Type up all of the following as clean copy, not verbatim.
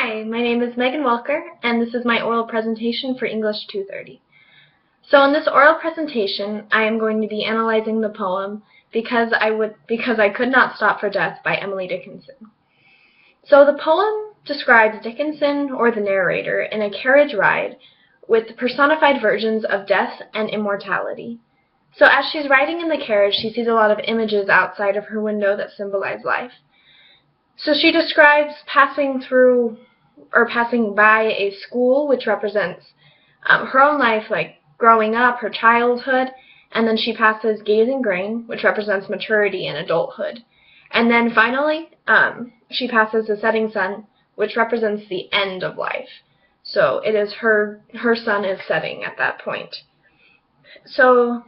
Hi, my name is Megan Welker, and this is my oral presentation for English-230. So in this oral presentation, I am going to be analyzing the poem Because I Could Not Stop for Death by Emily Dickinson. So the poem describes Dickinson, or the narrator, in a carriage ride with personified versions of death and immortality. So as she's riding in the carriage, she sees a lot of images outside of her window that symbolize life. So she describes passing by a school, which represents her own life, like growing up, her childhood, and then she passes gazing grain, which represents maturity and adulthood. And then finally, she passes the setting sun, which represents the end of life. So it is her sun is setting at that point. So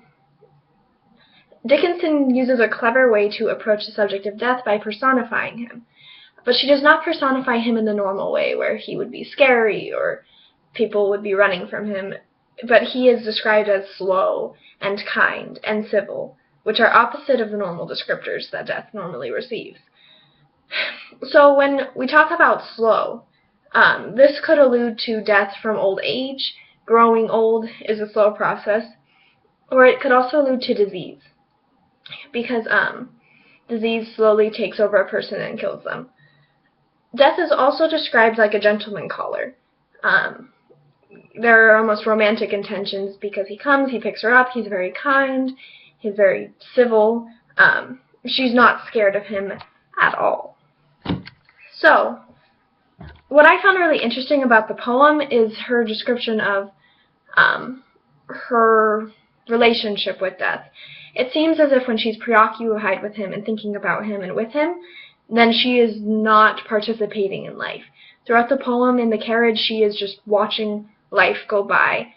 Dickinson uses a clever way to approach the subject of death by personifying him. But she does not personify him in the normal way, where he would be scary or people would be running from him. But he is described as slow and kind and civil, which are opposite of the normal descriptors that death normally receives. So when we talk about slow, this could allude to death from old age. Growing old is a slow process. Or it could also allude to disease, because disease slowly takes over a person and kills them. Death is also described like a gentleman caller. There are almost romantic intentions because he comes, he picks her up, he's very kind, he's very civil. She's not scared of him at all. So, what I found really interesting about the poem is her description of her relationship with death. It seems as if when she's preoccupied with him and thinking about him and with him, then she is not participating in life. Throughout the poem, in the carriage, she is just watching life go by,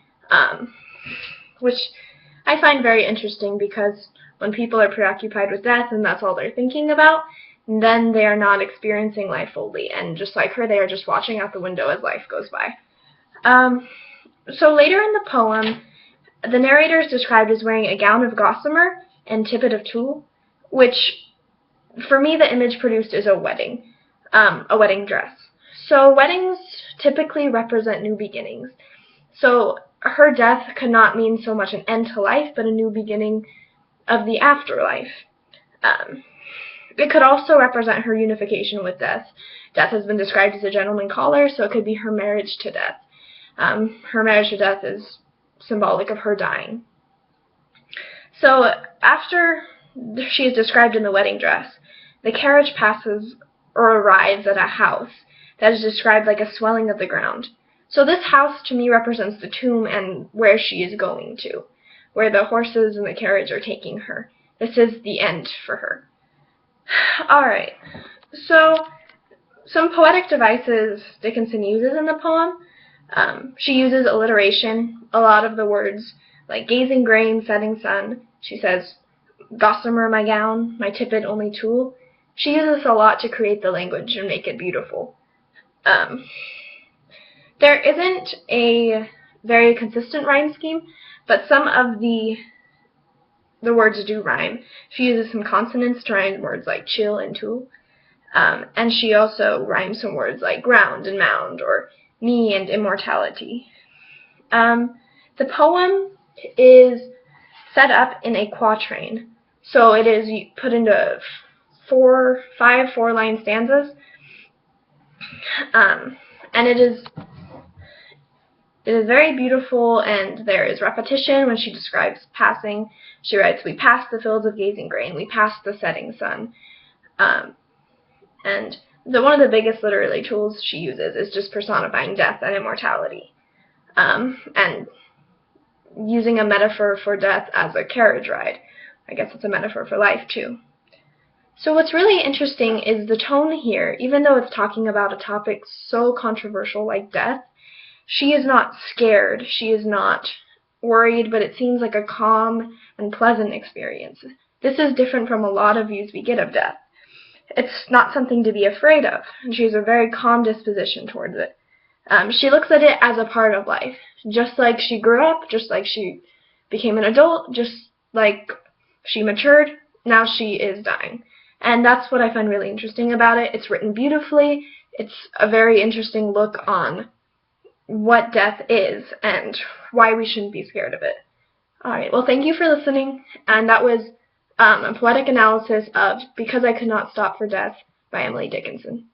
which I find very interesting, because when people are preoccupied with death and that's all they're thinking about, then they are not experiencing life fully, and just like her, they are just watching out the window as life goes by. So later in the poem, the narrator is described as wearing a gown of gossamer and tippet of tulle, which for me, the image produced is a wedding dress. So weddings typically represent new beginnings. So her death could not mean so much an end to life, but a new beginning of the afterlife. It could also represent her unification with death. Death has been described as a gentleman caller, so it could be her marriage to death. Her marriage to death is symbolic of her dying. So after she is described in the wedding dress, the carriage passes or arrives at a house that is described like a swelling of the ground. So this house to me represents the tomb and where she is going to, where the horses and the carriage are taking her. This is the end for her. Alright, so some poetic devices Dickinson uses in the poem. She uses alliteration. A lot of the words like gazing grain, setting sun. She says, gossamer my gown, my tippet only tulle. She uses this a lot to create the language and make it beautiful. There isn't a very consistent rhyme scheme, but some of the words do rhyme. She uses some consonants to rhyme words like chill and tulle. And she also rhymes some words like ground and mound, or me and immortality. The poem is set up in a quatrain. So it is put into five four-line stanzas, and it is very beautiful, and there is repetition. When she describes passing, she writes, we passed the fields of gazing grain, we passed the setting sun. And one of the biggest literary tools she uses is just personifying death and immortality, and using a metaphor for death as a carriage ride. I guess it's a metaphor for life too. So what's really interesting is the tone here. Even though it's talking about a topic so controversial like death, she is not scared, she is not worried, but it seems like a calm and pleasant experience. This is different from a lot of views we get of death. It's not something to be afraid of, and she has a very calm disposition towards it. She looks at it as a part of life. Just like she grew up, just like she became an adult, just like she matured, now she is dying. And that's what I find really interesting about it. It's written beautifully. it's a very interesting look on what death is and why we shouldn't be scared of it. Alright, well, thank you for listening, and that was a poetic analysis of Because I Could Not Stop for Death by Emily Dickinson.